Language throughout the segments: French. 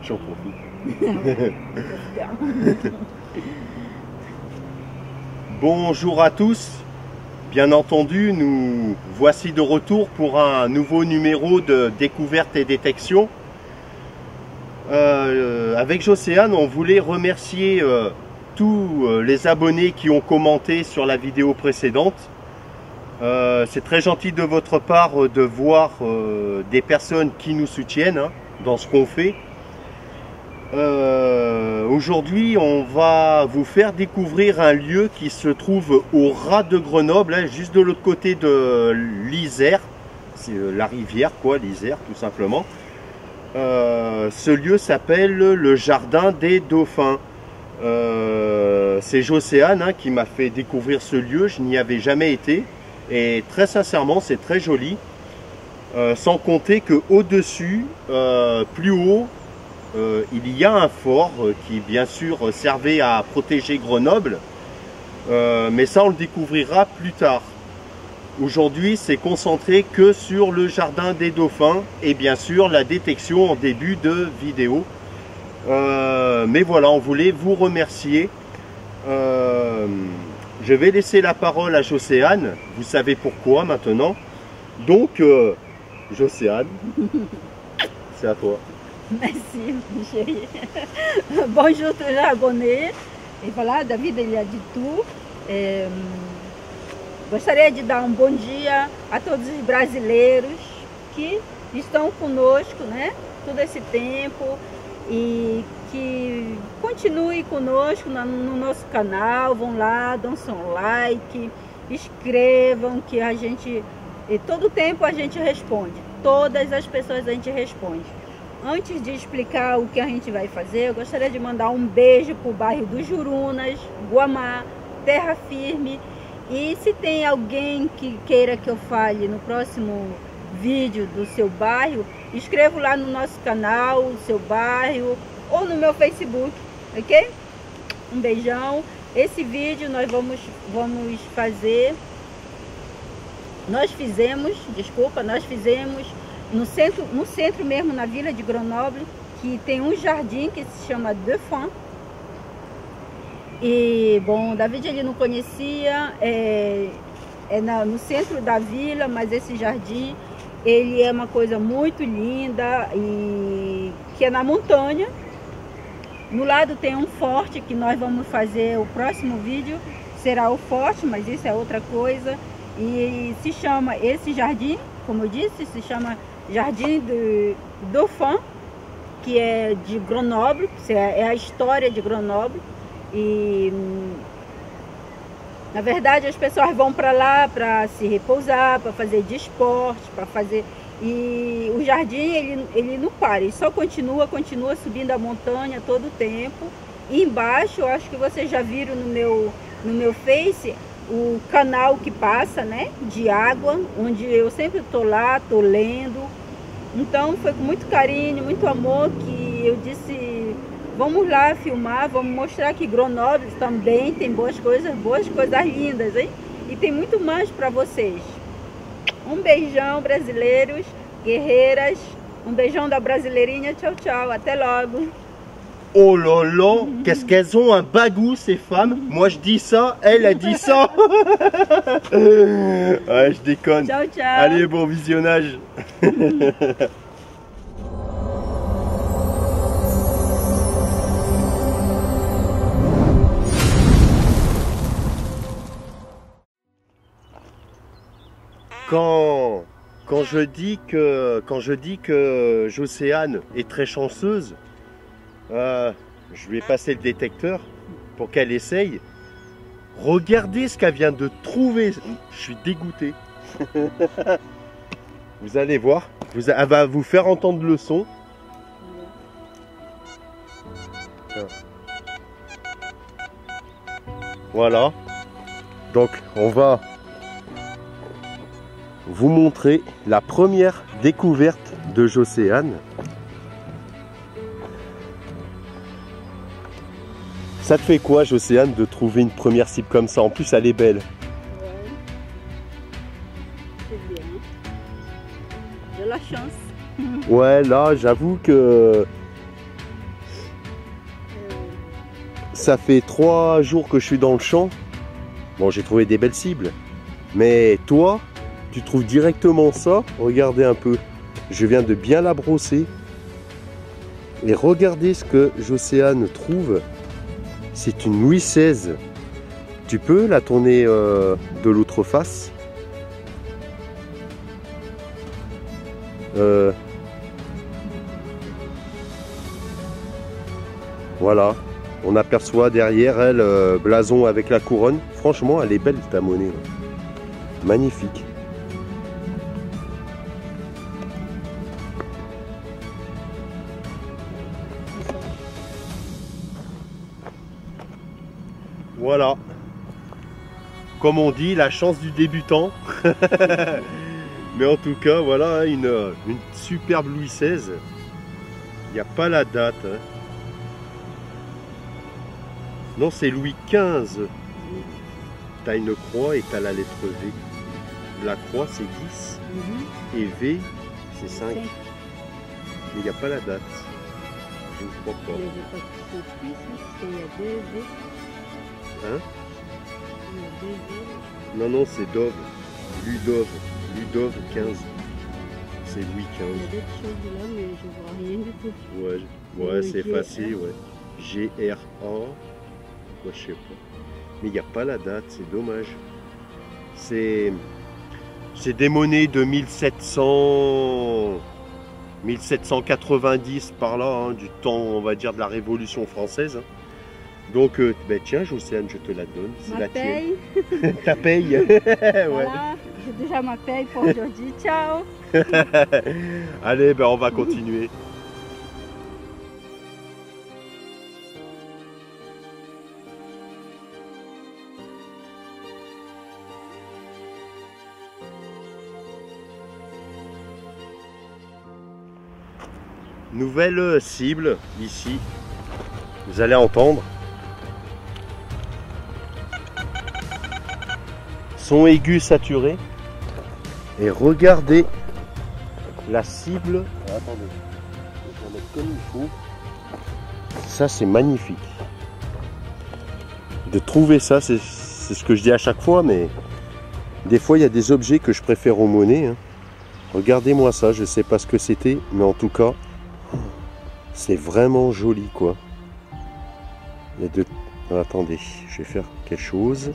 J'en profite. Bonjour à tous. Bien entendu, nous voici de retour pour un nouveau numéro de découverte et détection. Avec Jocéane, on voulait remercier tous les abonnés qui ont commenté sur la vidéo précédente. C'est très gentil de votre part de voir des personnes qui nous soutiennent dans ce qu'on fait. Aujourd'hui, on va vous faire découvrir un lieu qui se trouve au ras de Grenoble, juste de l'autre côté de l'Isère. C'est la rivière, quoi, l'Isère, tout simplement. Ce lieu s'appelle le Jardin des Dauphins. C'est Jocéane qui m'a fait découvrir ce lieu. Je n'y avais jamais été. Et très sincèrement, c'est très joli. Sans compter qu'au-dessus, plus haut, il y a un fort qui bien sûr servait à protéger Grenoble, mais ça on le découvrira plus tard. Aujourd'hui c'est concentré que sur le Jardin des Dauphins et bien sûr la détection en début de vidéo. Mais voilà, on voulait vous remercier. Je vais laisser la parole à Jocéane, vous savez pourquoi maintenant. Donc Jocéane, c'est à toi. Merci, chérie. Bonjour tous les abonnés. E voilà, David ele é de Tu. Gostaria de dar bom dia a todos os brasileiros que estão conosco, né, todo esse tempo e que continue conosco no nosso canal. Vão lá, dão seu like, escrevam que a gente, todo tempo a gente responde, todas as pessoas a gente responde. Antes de explicar o que a gente vai fazer, eu gostaria de mandar um beijo para o bairro dos Jurunas, Guamá, Terra Firme. E se tem alguém que queira que eu fale no próximo vídeo do seu bairro, escreva lá no nosso canal, o seu bairro, ou no meu Facebook, ok? Um beijão. Esse vídeo nós vamos fazer, nós fizemos no centro mesmo, na vila de Grenoble, que tem um jardim que se chama Dauphins. E, bom, David ele não conhecia, no centro da vila, mas esse jardim, ele é uma coisa muito linda, e que é na montanha. No lado tem um forte, que nós vamos fazer, o próximo vídeo será o forte, mas isso é outra coisa. E se chama, esse jardim, como eu disse, se chama Jardim de Dauphins, que é de Grenoble, é a história de Grenoble. E na verdade as pessoas vão para lá para se repousar, para fazer desporto, para fazer. E o jardim ele não para, ele só continua subindo a montanha todo o tempo. E embaixo, eu acho que vocês já viram no meu Face, o canal que passa, né, de água, onde eu sempre estou lá, estou lendo. Então foi com muito carinho, muito amor que eu disse, vamos lá filmar, vamos mostrar que Grenoble também tem boas coisas lindas, hein? E tem muito mais para vocês. Um beijão, brasileiros, guerreiras, um beijão da brasileirinha, tchau, tchau, até logo. Oh là là, qu'est-ce qu'elles ont un bagou ces femmes. Moi je dis ça, elle a dit ça. Ouais, je déconne. Ciao, ciao. Allez, bon visionnage. Quand je dis que Jocéane est très chanceuse, je lui ai passé le détecteur pour qu'elle essaye. Regardez ce qu'elle vient de trouver. Je suis dégoûté. Vous allez voir. Elle va vous faire entendre le son. Voilà. Donc on va vous montrer la première découverte de Jocéane. Ça te fait quoi, Jocéane, de trouver une première cible comme ça? En plus, elle est belle. Ouais. C'est bien. De la chance. Ouais, là, j'avoue que ça fait 3 jours que je suis dans le champ. Bon, j'ai trouvé des belles cibles. Mais toi, tu trouves directement ça. Regardez un peu. Je viens de bien la brosser. Et regardez ce que Jocéane trouve. C'est une Louis XVI. Tu peux la tourner de l'autre face. Voilà. On aperçoit derrière elle blason avec la couronne. Franchement, elle est belle ta monnaie. Magnifique. Voilà. Comme on dit, la chance du débutant. Mais en tout cas, voilà, une superbe Louis XVI. Il n'y a pas la date. Hein. Non, c'est Louis XV. Tu as une croix et tu as la lettre V. La croix, c'est 10. Et V, c'est 5. Mais il n'y a pas la date. Je ne crois pas. Hein? Non, non, c'est Dove. Ludove. Ludove 15. C'est Louis XV. Il y a d'autres choses là, mais je vois rien du tout. Ouais, c'est effacé, ouais. G-R-A. Moi, je sais pas. Mais il n'y a pas la date, c'est dommage. C'est des monnaies de 1790 par là, hein, du temps, on va dire, de la Révolution française. Hein. Donc, ben, tiens, Jocéane, je te la donne. C'est la tienne. Ta paye. Voilà, ouais. j'ai déjà ma paye pour aujourd'hui. Ciao. Allez, ben, on va continuer. Nouvelle cible ici, vous allez entendre. Son aigu saturé. Et regardez la cible. Attendez, je vais la mettre comme il faut. Ça c'est magnifique. De trouver ça, c'est ce que je dis à chaque fois, mais des fois il y a des objets que je préfère aux monnaies. Hein. Regardez-moi ça, je sais pas ce que c'était, mais en tout cas. C'est vraiment joli quoi. Il y a deux... Attendez, je vais faire quelque chose.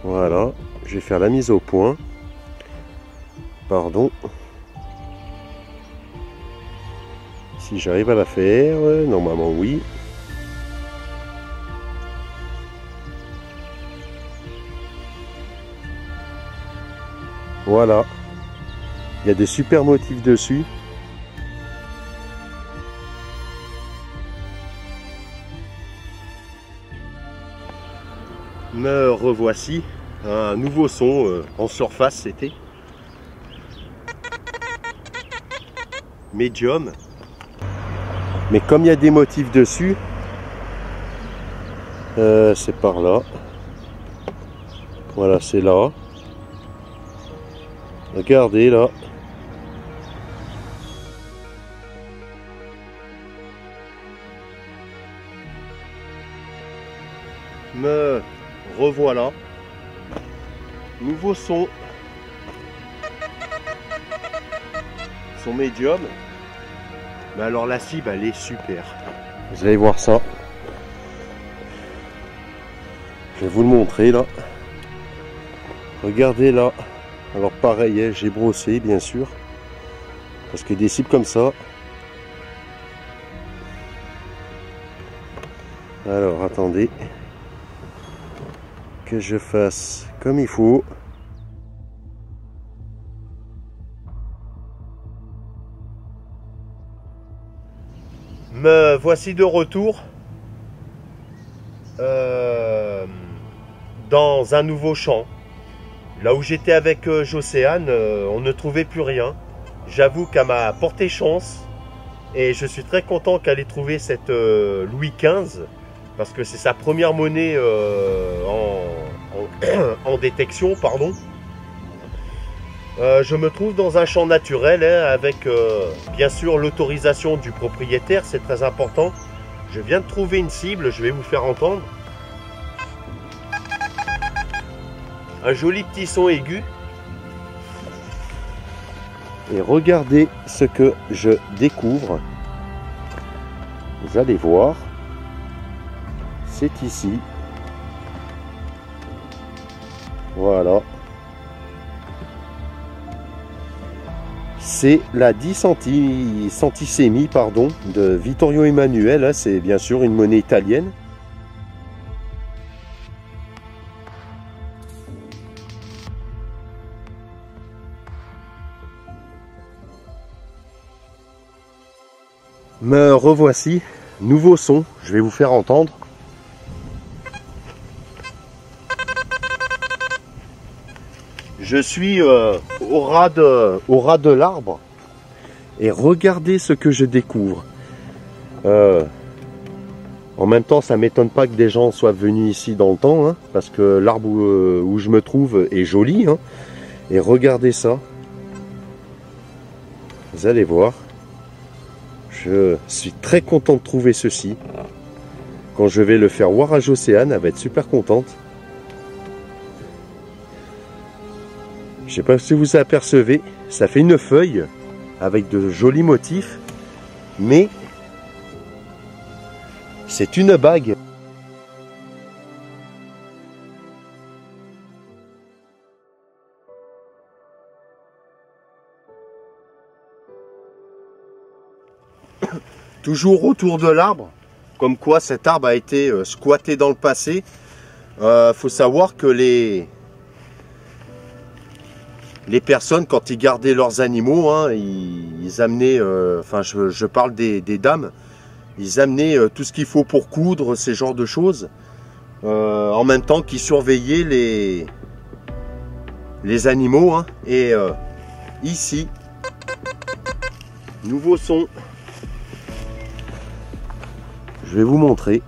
Voilà, je vais faire la mise au point. Pardon. Si j'arrive à la faire, normalement oui. Voilà. Il y a des super motifs dessus. Me revoici, un nouveau son en surface c'était médium, mais comme il y a des motifs dessus, c'est par là, voilà c'est là, regardez là, me revoilà, nouveau son médium, mais alors la cible elle est super, vous allez voir ça, je vais vous le montrer là, regardez là, alors pareil j'ai brossé bien sûr, parce que des cibles comme ça, alors attendez, que je fasse comme il faut. Me voici de retour dans un nouveau champ. Là où j'étais avec Jocéane, on ne trouvait plus rien. J'avoue qu'elle m'a porté chance et je suis très content qu'elle ait trouvé cette Louis XV parce que c'est sa première monnaie en détection, pardon. Je me trouve dans un champ naturel hein, avec bien sûr l'autorisation du propriétaire, c'est très important. Je viens de trouver une cible, je vais vous faire entendre. Un joli petit son aigu. Et regardez ce que je découvre. Vous allez voir. C'est ici. Voilà. C'est la 10 centesimi pardon, de Vittorio Emanuele. C'est bien sûr une monnaie italienne. Me revoici, nouveau son, je vais vous faire entendre. Je suis au ras de l'arbre et regardez ce que je découvre. En même temps, ça ne m'étonne pas que des gens soient venus ici dans le temps, hein, parce que l'arbre où je me trouve est joli. Hein, et regardez ça. Vous allez voir. Je suis très content de trouver ceci. Quand je vais le faire voir à Jocéane, elle va être super contente. Je ne sais pas si vous apercevez, ça fait une feuille avec de jolis motifs, mais c'est une bague. Toujours autour de l'arbre, comme quoi cet arbre a été squatté dans le passé. Faut savoir que les personnes, quand ils gardaient leurs animaux, hein, ils amenaient, enfin je parle des dames, ils amenaient tout ce qu'il faut pour coudre, ces genres de choses, en même temps qu'ils surveillaient les animaux. Hein, et ici, nouveau son. Je vais vous montrer.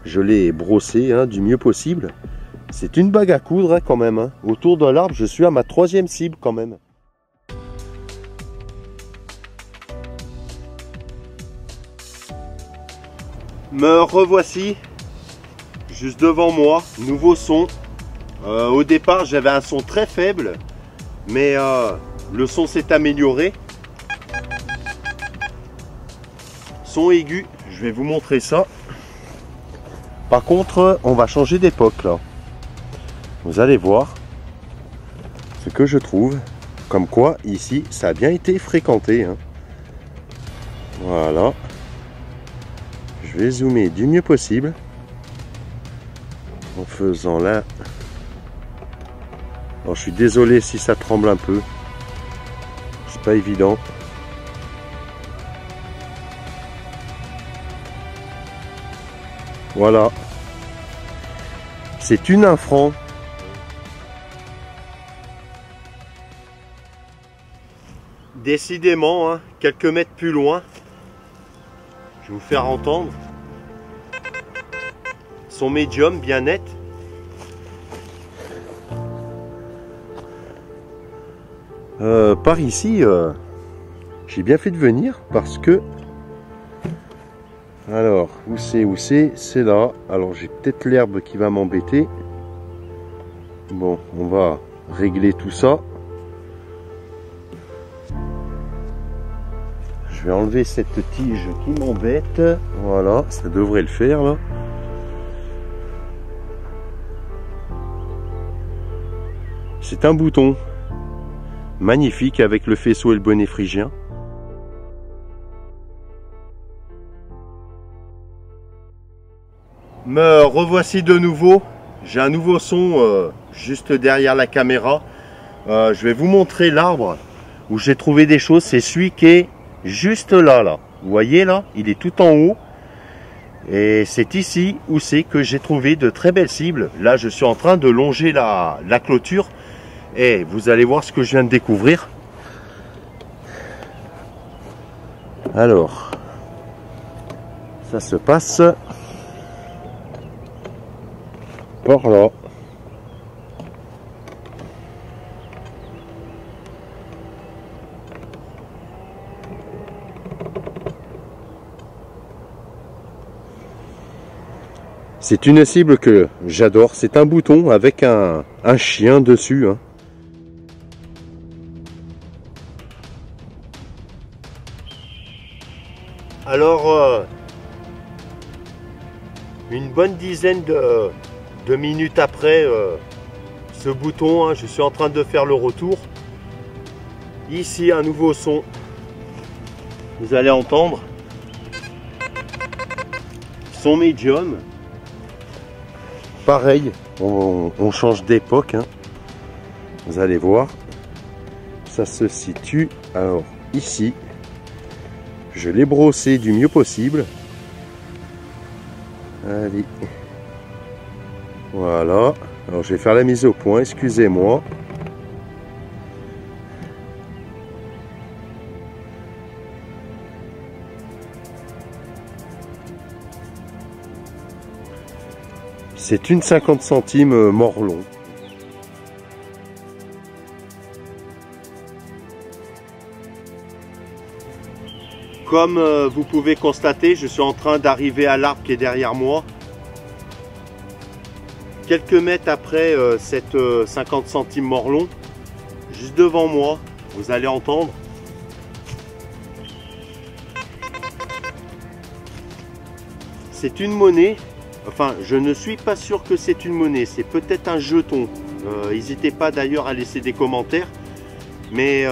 Je l'ai brossé hein, du mieux possible. C'est une bague à coudre hein, quand même. Hein. Autour de l'arbre, je suis à ma 3e cible quand même. Me revoici. Juste devant moi. Nouveau son. Au départ, j'avais un son très faible. Mais le son s'est amélioré. Son aigu, je vais vous montrer ça. Par contre, on va changer d'époque là. Vous allez voir ce que je trouve. Comme quoi, ici, ça a bien été fréquenté. Hein. Voilà. Je vais zoomer du mieux possible. En faisant là. Alors, je suis désolé si ça tremble un peu. C'est pas évident. Voilà, c'est une 1 franc. Décidément, hein, quelques mètres plus loin, je vais vous faire entendre son médium bien net. Par ici, j'ai bien fait de venir parce que alors, où c'est? C'est là. Alors, j'ai peut-être l'herbe qui va m'embêter. Bon, on va régler tout ça. Je vais enlever cette tige qui m'embête. Voilà, ça devrait le faire, là. C'est un bouton. Magnifique avec le faisceau et le bonnet phrygien. Me revoici de nouveau. J'ai un nouveau son juste derrière la caméra. Je vais vous montrer l'arbre où j'ai trouvé des choses. C'est celui qui est juste là. Vous voyez là, il est tout en haut. Et c'est ici où c'est que j'ai trouvé de très belles cibles. Là, je suis en train de longer la clôture. Et vous allez voir ce que je viens de découvrir. Alors, ça se passe par là. C'est une cible que j'adore. C'est un bouton avec un chien dessus. Hein. Alors, une bonne dizaine de minutes après ce bouton, hein, je suis en train de faire le retour. Ici, un nouveau son. Vous allez entendre. Son médium. Pareil, on change d'époque. Hein. Vous allez voir. Ça se situe alors ici. Je l'ai brossé du mieux possible. Allez. Voilà. Alors je vais faire la mise au point, excusez-moi. C'est une 50 centimes Morlon. Comme vous pouvez constater, je suis en train d'arriver à l'arbre qui est derrière moi. Quelques mètres après cette 50 centimes Morlon, juste devant moi, vous allez entendre. C'est une monnaie. Enfin, je ne suis pas sûr que c'est une monnaie. C'est peut-être un jeton. N'hésitez pas d'ailleurs à laisser des commentaires. Mais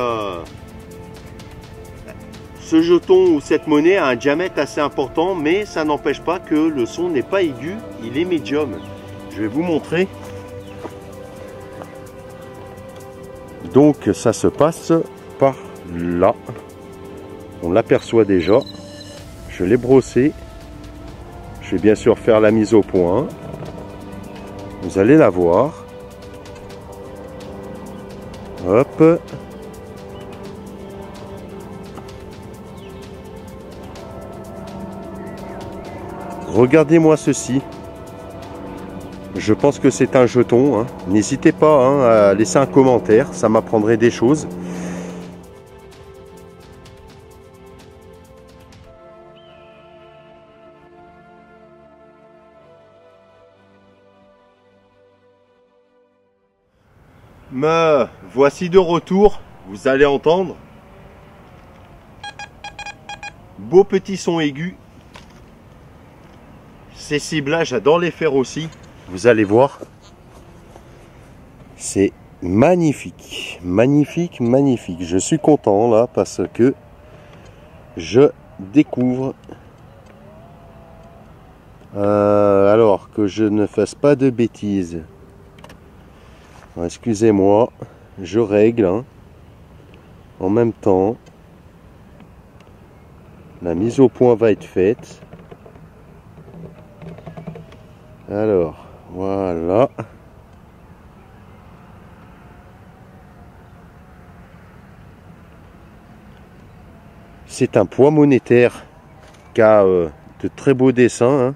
ce jeton ou cette monnaie a un diamètre assez important, mais ça n'empêche pas que le son n'est pas aigu, il est médium. Je vais vous montrer. Donc ça se passe par là. On l'aperçoit déjà. Je l'ai brossé. Je vais bien sûr faire la mise au point. Vous allez la voir. Hop. Regardez-moi ceci. Je pense que c'est un jeton. Hein. N'hésitez pas hein, à laisser un commentaire, ça m'apprendrait des choses. Me voici de retour. Vous allez entendre. Beau petit son aigu. Ces cibles-là, j'adore les faire aussi. Vous allez voir. C'est magnifique. Magnifique, magnifique. Je suis content là parce que je découvre. Alors que je ne fasse pas de bêtises. Excusez-moi. Je règle. Hein, en même temps. La mise au point va être faite. Alors, voilà. C'est un poids monétaire qui a de très beaux dessins. Hein.